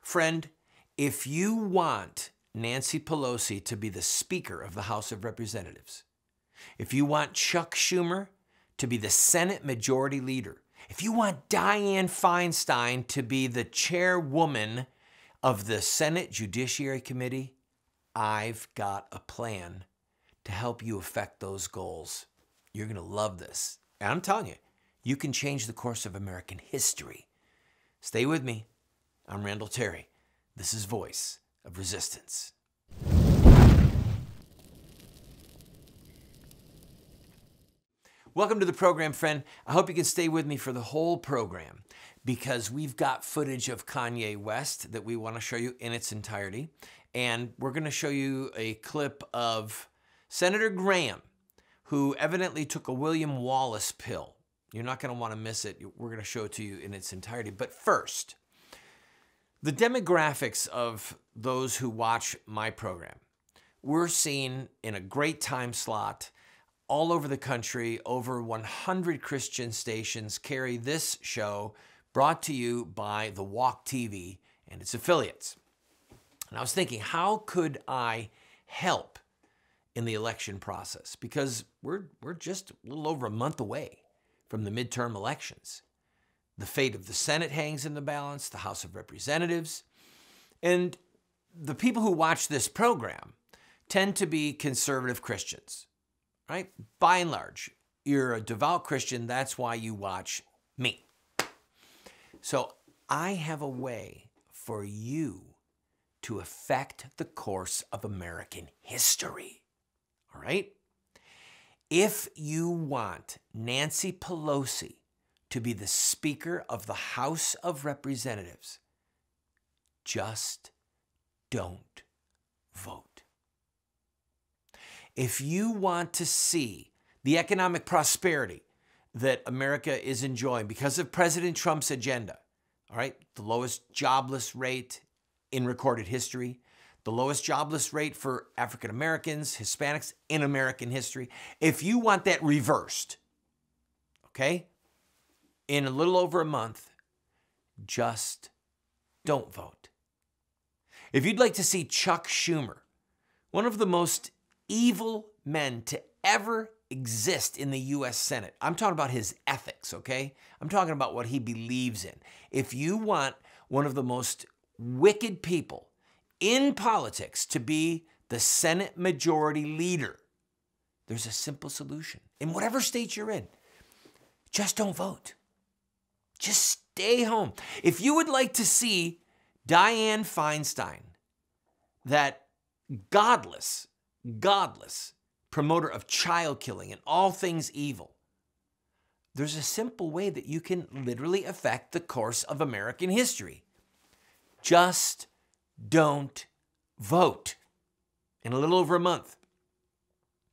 Friend, if you want Nancy Pelosi to be the Speaker of the House of Representatives, if you want Chuck Schumer to be the Senate Majority Leader, if you want Dianne Feinstein to be the chairwoman of the Senate Judiciary Committee, I've got a plan to help you affect those goals. You're going to love this. And I'm telling you, you can change the course of American history. Stay with me. I'm Randall Terry. This is Voice of Resistance. Welcome to the program, friend. I hope you can stay with me for the whole program because we've got footage of Kanye West that we want to show you in its entirety. And we're going to show you a clip of Senator Graham, who evidently took a William Wallace pill. You're not going to want to miss it. We're going to show it to you in its entirety. But first, the demographics of those who watch my program. We're seeing in a great time slot all over the country. Over 100 Christian stations carry this show, brought to you by The Walk TV and its affiliates. And I was thinking, how could I help in the election process? Because we're just a little over a month away from the midterm elections. The fate of the Senate hangs in the balance, the House of Representatives. And the people who watch this program tend to be conservative Christians, right? By and large, you're a devout Christian. That's why you watch me. So I have a way for you to affect the course of American history. All right? If you want Nancy Pelosi to be the Speaker of the House of Representatives, just don't vote. If you want to see the economic prosperity that America is enjoying because of President Trump's agenda, all right, the lowest jobless rate in recorded history, the lowest jobless rate for African Americans, Hispanics in American history. If you want that reversed, okay, in a little over a month, just don't vote. If you'd like to see Chuck Schumer, one of the most evil men to ever exist in the U.S. Senate, I'm talking about his ethics, okay? I'm talking about what he believes in. If you want one of the most wicked people in politics to be the Senate Majority Leader, there's a simple solution. In whatever state you're in, just don't vote. Just stay home. If you would like to see Dianne Feinstein, that godless promoter of child killing and all things evil, there's a simple way that you can literally affect the course of American history. Just don't vote in a little over a month.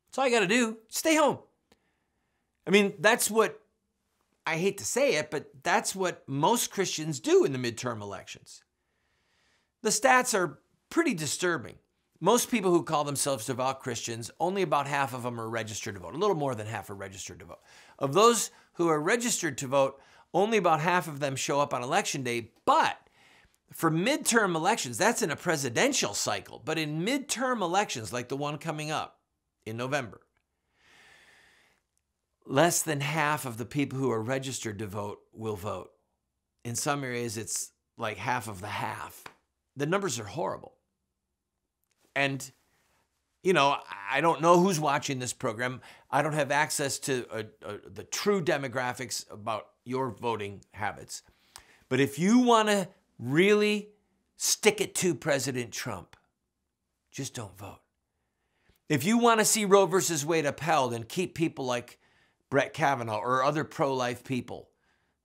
That's all you got to do. Stay home. I mean, that's what, I hate to say it, but that's what most Christians do in the midterm elections. The stats are pretty disturbing. Most people who call themselves devout Christians, only about half of them are registered to vote. A little more than half are registered to vote. Of those who are registered to vote, only about half of them show up on election day. But for midterm elections, that's in a presidential cycle. But in midterm elections, like the one coming up in November, less than half of the people who are registered to vote will vote. In some areas, it's like half of the half. The numbers are horrible. And, you know, I don't know who's watching this program. I don't have access to the true demographics about your voting habits. But if you want to really stick it to President Trump, just don't vote. If you want to see Roe versus Wade upheld and keep people like Brett Kavanaugh or other pro-life people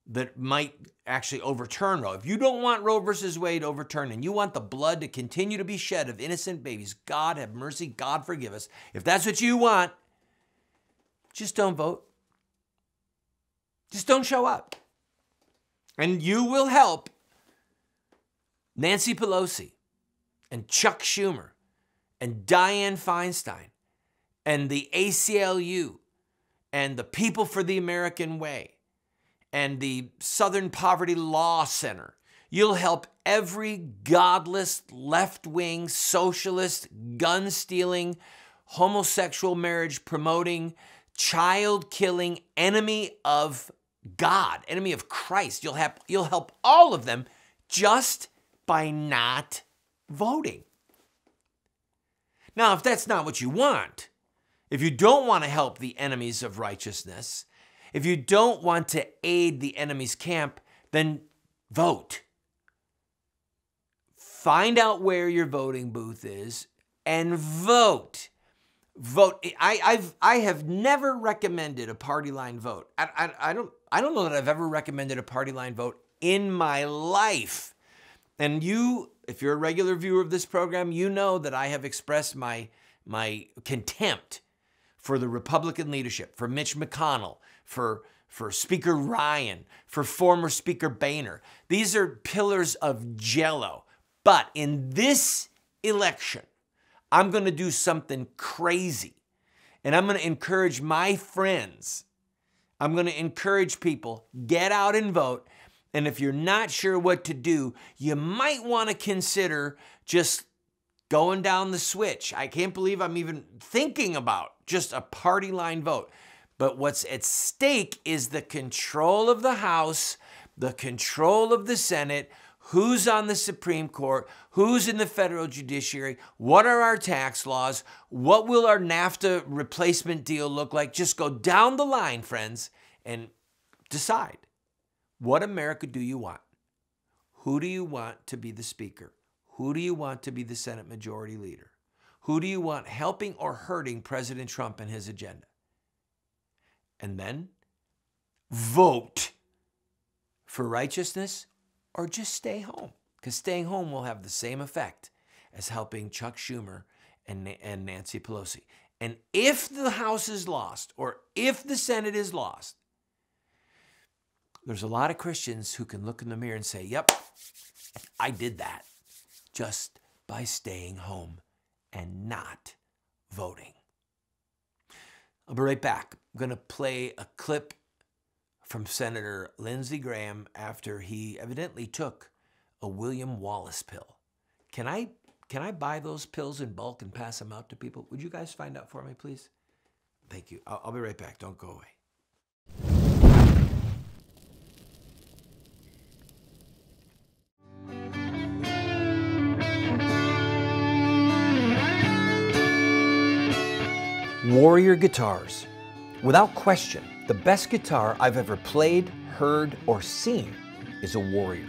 that might actually overturn Roe, if you don't want Roe versus Wade overturned and you want the blood to continue to be shed of innocent babies, God have mercy, God forgive us. If that's what you want, just don't vote. Just don't show up. And you will help Nancy Pelosi and Chuck Schumer and Dianne Feinstein and the ACLU and the People for the American Way and the Southern Poverty Law Center. You'll help every godless, left-wing, socialist, gun-stealing, homosexual marriage promoting, child-killing enemy of God, enemy of Christ. You'll help all of them just by not voting. Now, if that's not what you want, if you don't want to help the enemies of righteousness, if you don't want to aid the enemy's camp, then vote. Find out where your voting booth is and vote. Vote. I have never recommended a party line vote. I don't know that I've ever recommended a party line vote in my life. And you, if you're a regular viewer of this program, you know that I have expressed my contempt for the Republican leadership, for Mitch McConnell, for Speaker Ryan, for former Speaker Boehner. These are pillars of jello. But in this election, I'm going to do something crazy. And I'm going to encourage my friends. I'm going to encourage people, get out and vote. And if you're not sure what to do, you might want to consider just going down the switch. I can't believe I'm even thinking about just a party line vote. But what's at stake is the control of the House, the control of the Senate, who's on the Supreme Court, who's in the federal judiciary, what are our tax laws, what will our NAFTA replacement deal look like? Just go down the line, friends, and decide. What America do you want? Who do you want to be the speaker? Who do you want to be the Senate Majority Leader? Who do you want helping or hurting President Trump and his agenda? And then vote for righteousness or just stay home, because staying home will have the same effect as helping Chuck Schumer and Nancy Pelosi. And if the House is lost or if the Senate is lost, there's a lot of Christians who can look in the mirror and say, yep, I did that just by staying home and not voting. I'll be right back. I'm going to play a clip from Senator Lindsey Graham after he evidently took a William Wallace pill. Can I buy those pills in bulk and pass them out to people? Would you guys find out for me, please? Thank you. I'll be right back. Don't go away. Warrior guitars. Without question, the best guitar I've ever played, heard, or seen is a Warrior.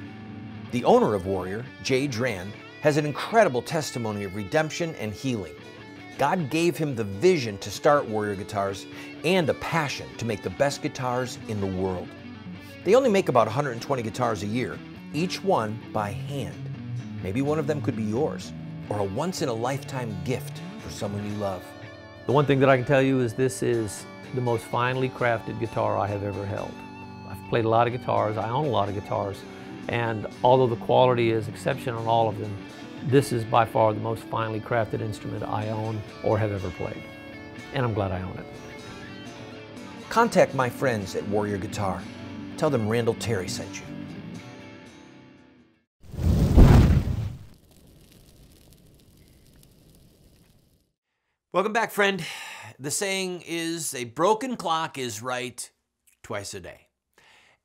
The owner of Warrior, Jay Dran, has an incredible testimony of redemption and healing. God gave him the vision to start Warrior Guitars and a passion to make the best guitars in the world. They only make about 120 guitars a year, each one by hand. Maybe one of them could be yours, or a once-in-a-lifetime gift for someone you love. The one thing that I can tell you is this is the most finely crafted guitar I have ever held. I've played a lot of guitars, I own a lot of guitars, and although the quality is exceptional on all of them, this is by far the most finely crafted instrument I own or have ever played. And I'm glad I own it. Contact my friends at Warrior Guitar. Tell them Randall Terry sent you. Welcome back, friend. The saying is, a broken clock is right twice a day.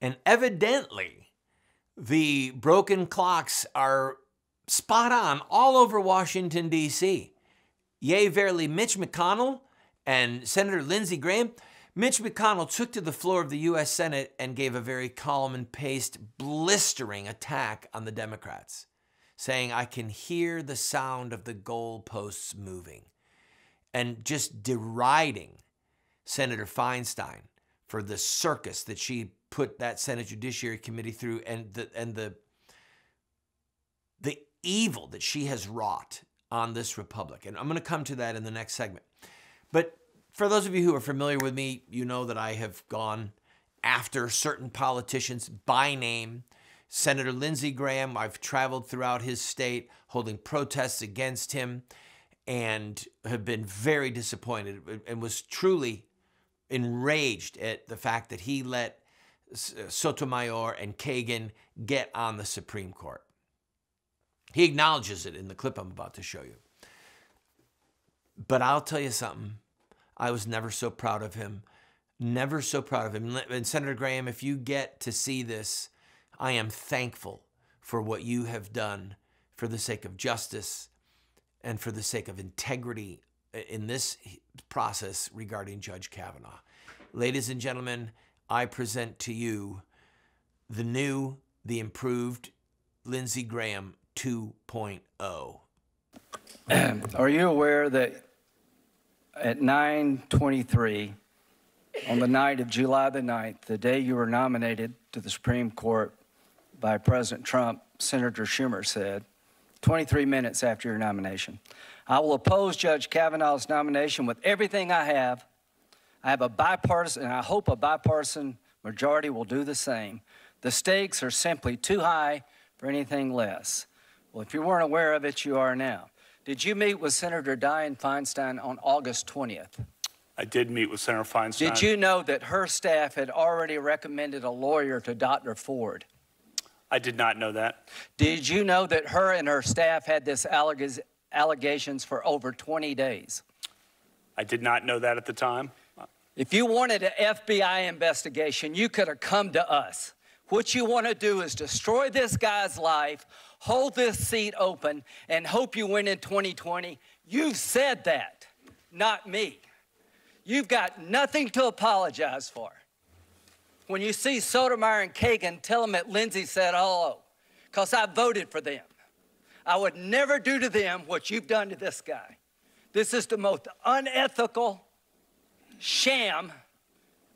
And evidently, the broken clocks are spot on all over Washington, D.C. Yea, verily, Mitch McConnell and Senator Lindsey Graham. Mitch McConnell took to the floor of the U.S. Senate and gave a very calm and paced, blistering attack on the Democrats, saying, I can hear the sound of the goalposts moving, and just deriding Senator Feinstein for the circus that she put that Senate Judiciary Committee through and the evil that she has wrought on this republic. And I'm going to come to that in the next segment. But for those of you who are familiar with me, you know that I have gone after certain politicians by name. Senator Lindsey Graham, I've traveled throughout his state holding protests against him and have been very disappointed and was truly enraged at the fact that he let Sotomayor and Kagan get on the Supreme Court. He acknowledges it in the clip I'm about to show you. But I'll tell you something. I was never so proud of him. Never so proud of him. And Senator Graham, if you get to see this, I am thankful for what you have done for the sake of justice and for the sake of integrity in this process regarding Judge Kavanaugh. Ladies and gentlemen, I present to you the new, the improved Lindsey Graham 2.0. Are you aware that at 9:23 on the night of July the 9th, the day you were nominated to the Supreme Court by President Trump, Senator Schumer said, 23 minutes after your nomination, "I will oppose Judge Kavanaugh's nomination with everything I have. I have a bipartisan, and I hope a bipartisan majority will do the same. The stakes are simply too high for anything less." Well, if you weren't aware of it, you are now. Did you meet with Senator Dianne Feinstein on August 20th? I did meet with Senator Feinstein. Did you know that her staff had already recommended a lawyer to Dr. Ford? I did not know that. Did you know that her and her staff had this allegations for over 20 days? I did not know that at the time. If you wanted an FBI investigation, you could have come to us. What you want to do is destroy this guy's life, hold this seat open, and hope you win in 2020. You've said that, not me. You've got nothing to apologize for. When you see Sotomayor and Kagan, tell them that Lindsey said hello, because I voted for them. I would never do to them what you've done to this guy. This is the most unethical sham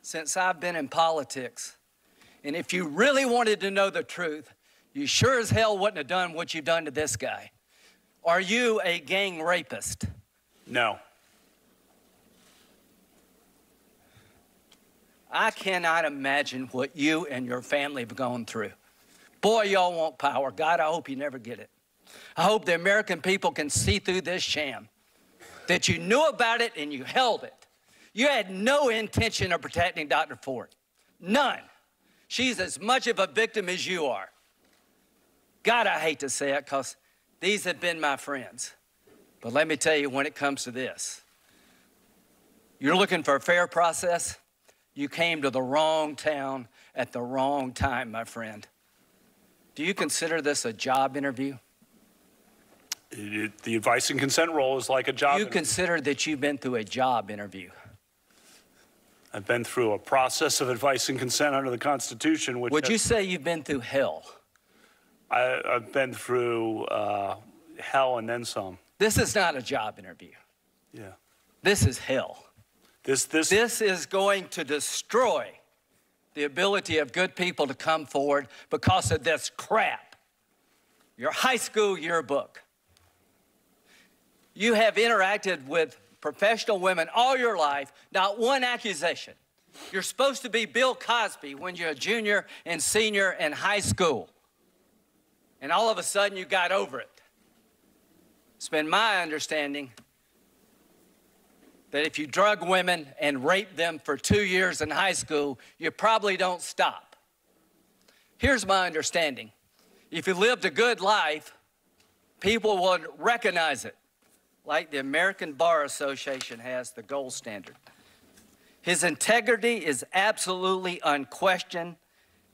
since I've been in politics. And if you really wanted to know the truth, you sure as hell wouldn't have done what you've done to this guy. Are you a gang rapist? No. I cannot imagine what you and your family have gone through. Boy, y'all want power. God, I hope you never get it. I hope the American people can see through this sham, that you knew about it and you held it. You had no intention of protecting Dr. Ford. None. She's as much of a victim as you are. God, I hate to say it, because these have been my friends. But let me tell you, when it comes to this, you're looking for a fair process. You came to the wrong town at the wrong time, my friend. Do you consider this a job interview? The advice and consent role is like a job interview. You consider that you've been through a job interview? I've been through a process of advice and consent under the Constitution. Which Would you say you've been through hell? I've been through hell and then some. This is not a job interview. Yeah. This is hell. This is going to destroy the ability of good people to come forward because of this crap. Your high school yearbook. You have interacted with professional women all your life, not one accusation. You're supposed to be Bill Cosby when you're a junior and senior in high school. And all of a sudden you got over it. It's been my understanding that if you drug women and rape them for 2 years in high school, you probably don't stop. Here's my understanding. If you lived a good life, people would recognize it, like the American Bar Association has the gold standard. His integrity is absolutely unquestioned.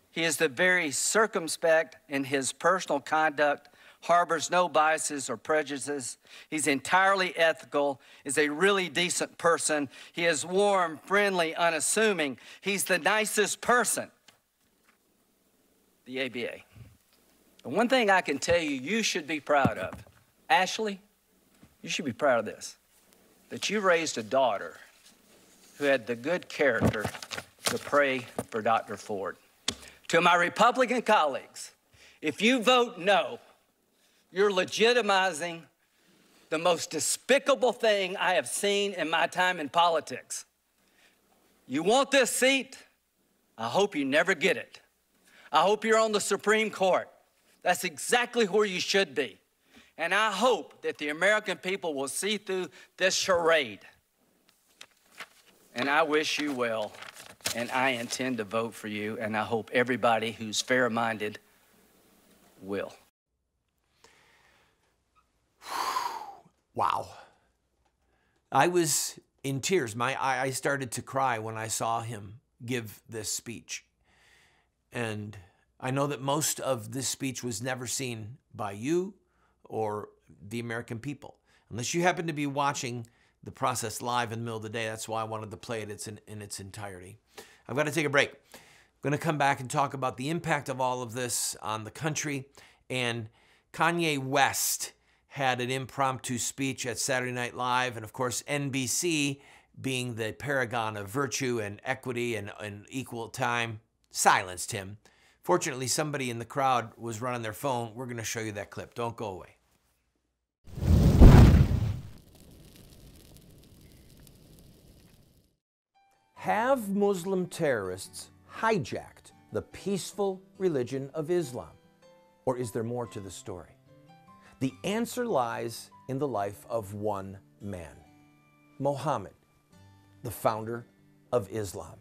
He is the very circumspect in his personal conduct, harbors no biases or prejudices. He's entirely ethical, is a really decent person. He is warm, friendly, unassuming. He's the nicest person. The ABA. The one thing I can tell you, you should be proud of. Ashley, you should be proud of this, that you raised a daughter who had the good character to pray for Dr. Ford. To my Republican colleagues, if you vote no, you're legitimizing the most despicable thing I have seen in my time in politics. You want this seat? I hope you never get it. I hope you're on the Supreme Court. That's exactly where you should be. And I hope that the American people will see through this charade. And I wish you well. and I intend to vote for you, and I hope everybody who's fair-minded will. Wow. I was in tears. I started to cry when I saw him give this speech. And I know that most of this speech was never seen by you or the American people. Unless you happen to be watching the process live in the middle of the day, that's why I wanted to play it in its entirety. I've got to take a break. I'm going to come back and talk about the impact of all of this on the country. And Kanye West had an impromptu speech at Saturday Night Live. And of course, NBC, being the paragon of virtue and equity and equal time, silenced him. Fortunately, somebody in the crowd was running their phone. We're going to show you that clip. Don't go away. Have Muslim terrorists hijacked the peaceful religion of Islam? Or is there more to the story? The answer lies in the life of one man, Muhammad, the founder of Islam.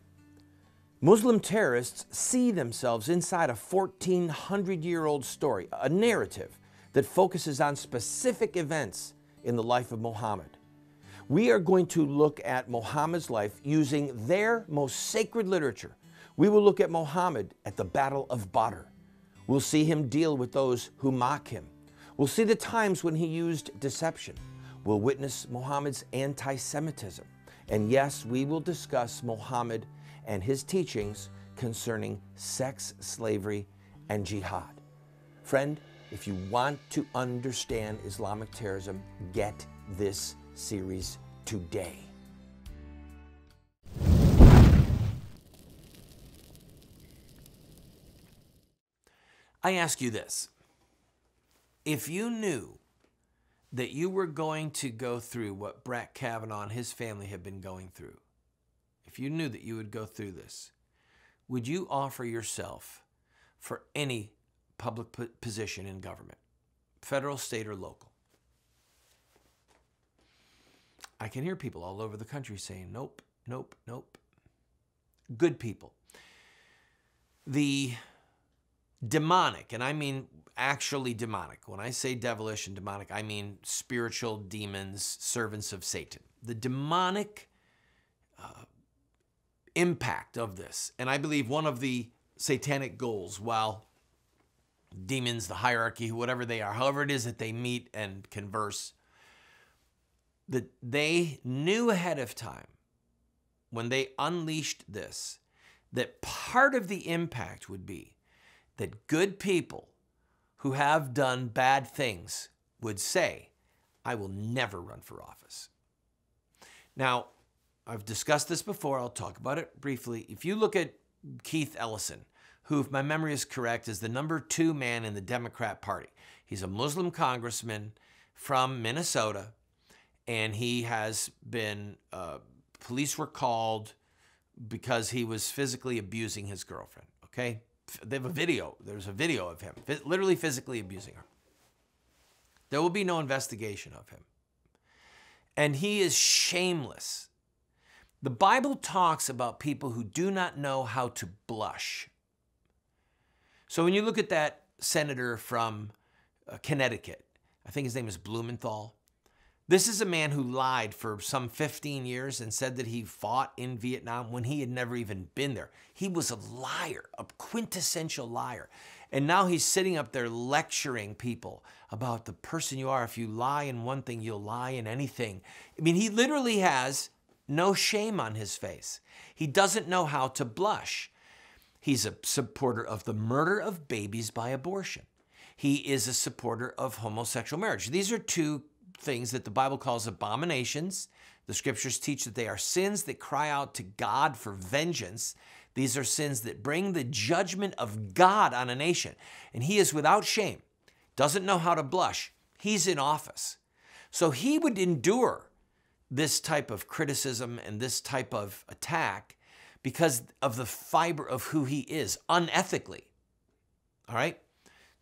Muslim terrorists see themselves inside a 1,400-year-old story, a narrative that focuses on specific events in the life of Muhammad. We are going to look at Muhammad's life using their most sacred literature. We will look at Muhammad at the Battle of Badr. We'll see him deal with those who mock him. We'll see the times when he used deception. We'll witness Muhammad's anti-Semitism. And yes, we will discuss Muhammad and his teachings concerning sex, slavery, and jihad. Friend, if you want to understand Islamic terrorism, get this series today. I ask you this. If you knew that you were going to go through what Brett Kavanaugh and his family have been going through, if you knew that you would go through this, would you offer yourself for any public position in government, federal, state, or local? I can hear people all over the country saying, nope, nope, nope. Good people. The demonic, and I mean actually demonic. When I say devilish and demonic, I mean spiritual demons, servants of Satan. The demonic impact of this, and I believe one of the satanic goals, while demons, the hierarchy, whatever they are, however it is that they meet and converse, that they knew ahead of time when they unleashed this, that part of the impact would be that good people who have done bad things would say, I will never run for office. Now, I've discussed this before. I'll talk about it briefly. If you look at Keith Ellison, who, if my memory is correct, is the #2 man in the Democrat Party. He's a Muslim congressman from Minnesota, and he has been, police were called because he was physically abusing his girlfriend, okay? They have a video. There's a video of him literally physically abusing her. There will be no investigation of him. And he is shameless. The Bible talks about people who do not know how to blush. So when you look at that senator from Connecticut, I think his name is Blumenthal. This is a man who lied for some 15 years and said that he fought in Vietnam when he had never even been there. He was a liar, a quintessential liar. And now he's sitting up there lecturing people about the person you are. If you lie in one thing, you'll lie in anything. I mean, he literally has no shame on his face. He doesn't know how to blush. He's a supporter of the murder of babies by abortion. He is a supporter of homosexual marriage. These are two things that the Bible calls abominations. The scriptures teach that they are sins that cry out to God for vengeance. These are sins that bring the judgment of God on a nation. And he is without shame, doesn't know how to blush. He's in office. So he would endure this type of criticism and this type of attack because of the fiber of who he is, unethically. All right?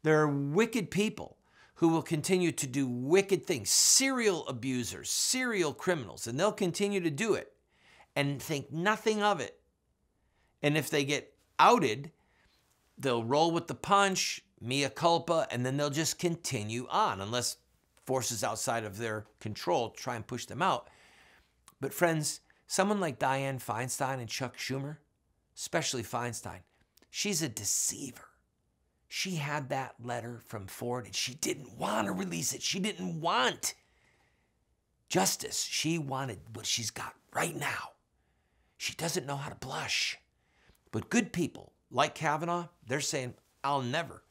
There are wicked people who will continue to do wicked things, serial abusers, serial criminals, and they'll continue to do it and think nothing of it. And if they get outed, they'll roll with the punch, mea culpa, and then they'll just continue on unless forces outside of their control try and push them out. But friends, someone like Dianne Feinstein and Chuck Schumer, especially Feinstein, she's a deceiver. She had that letter from Ford and she didn't want to release it. She didn't want justice. She wanted what she's got right now. She doesn't know how to blush. But good people like Kavanaugh, they're saying, I'll never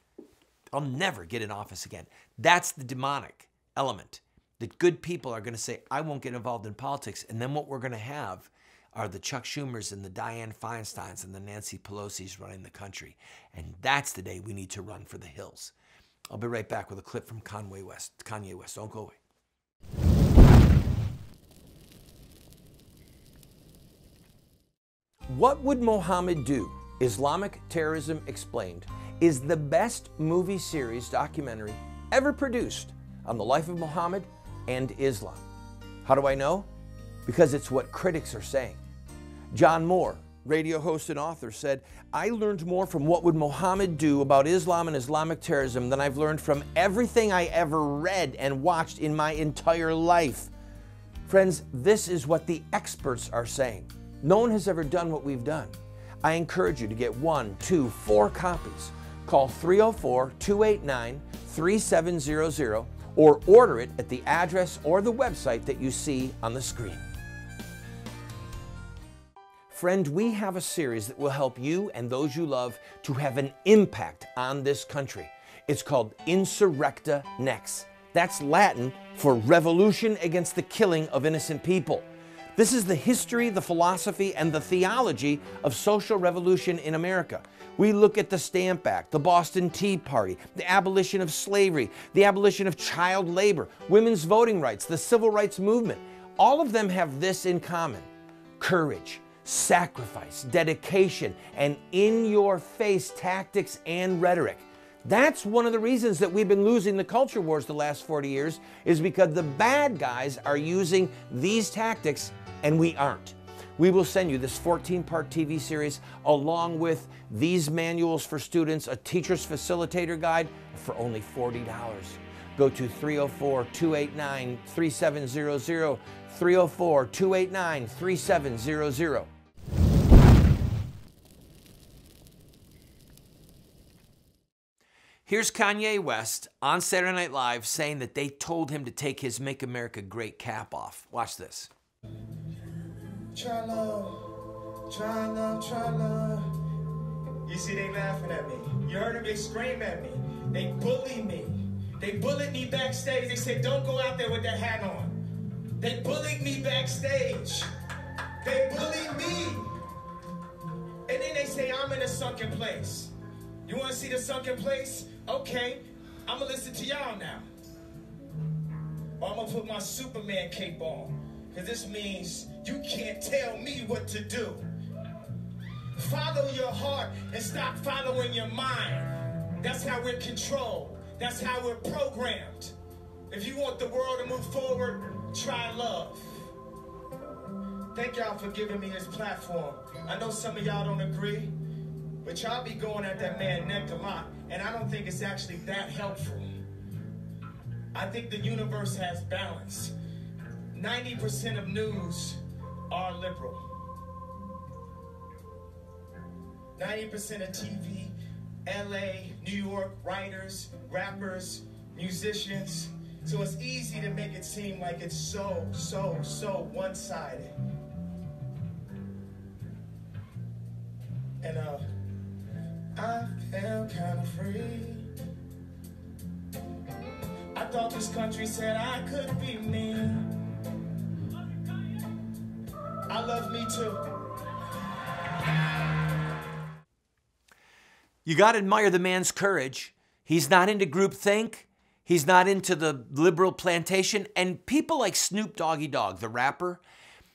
get in office again. That's the demonic element. That good people are going to say, I won't get involved in politics. And then what we're going to have are the Chuck Schumers and the Dianne Feinsteins and the Nancy Pelosi's running the country. And that's the day we need to run for the hills. I'll be right back with a clip from Kanye West. Don't go away. What Would Mohammed Do? Islamic Terrorism Explained is the best movie series documentary ever produced on the life of Muhammad and Islam. How do I know? Because it's what critics are saying. John Moore, radio host and author, said, I learned more from What Would Mohammed Do about Islam and Islamic terrorism than I've learned from everything I ever read and watched in my entire life. Friends, this is what the experts are saying. No one has ever done what we've done. I encourage you to get 1, 2, 4 copies. Call 304-289-3700 or order it at the address or the website that you see on the screen. Friend, we have a series that will help you and those you love to have an impact on this country. It's called Insurrecta Nex. That's Latin for revolution against the killing of innocent people. This is the history, the philosophy, and the theology of social revolution in America. We look at the Stamp Act, the Boston Tea Party, the abolition of slavery, the abolition of child labor, women's voting rights, the civil rights movement. All of them have this in common: courage, sacrifice, dedication, and in-your-face tactics and rhetoric. That's one of the reasons that we've been losing the culture wars the last 40 years, is because the bad guys are using these tactics and we aren't. We will send you this 14-part TV series along with these manuals for students, a teacher's facilitator guide for only $40. Go to 304-289-3700, 304-289-3700. Here's Kanye West on Saturday Night Live saying that they told him to take his Make America Great cap off. Watch this. Try love, try love, try love. You see, they laughing at me. You heard them, they scream at me. They bully me. They bullied me backstage. They said, don't go out there with that hat on. They bullied me backstage. They bullied me. And then they say, I'm in a sunken place. You want to see the sunken place? Okay, I'm going to listen to y'all now. Or I'm going to put my Superman cape on. Because this means you can't tell me what to do. Follow your heart and stop following your mind. That's how we're controlled. That's how we're programmed. If you want the world to move forward, try love. Thank y'all for giving me this platform. I know some of y'all don't agree, but y'all be going at that man neck a lot, and I don't think it's actually that helpful. I think the universe has balance. 90% of news are liberal. 90% of TV, LA, New York, writers, rappers, musicians. So it's easy to make it seem like it's so one-sided. And I felt kind of free. I thought this country said I could be me. I love me too. You got to admire the man's courage. He's not into groupthink. He's not into the liberal plantation. And people like Snoop Doggy Dogg, the rapper,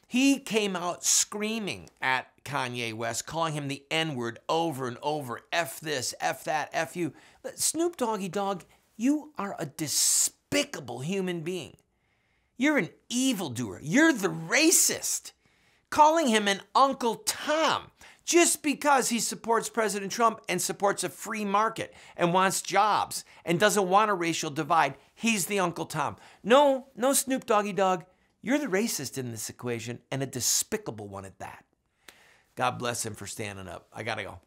he came out screaming at Kanye West, calling him the N-word over and over. F this, F that, F you. Snoop Doggy Dogg, you are a despicable human being. You're an evildoer. You're the racist. Calling him an Uncle Tom, just because he supports President Trump and supports a free market and wants jobs and doesn't want a racial divide, he's the Uncle Tom. No, no, Snoop Doggy Dogg. You're the racist in this equation, and a despicable one at that. God bless him for standing up. I gotta go.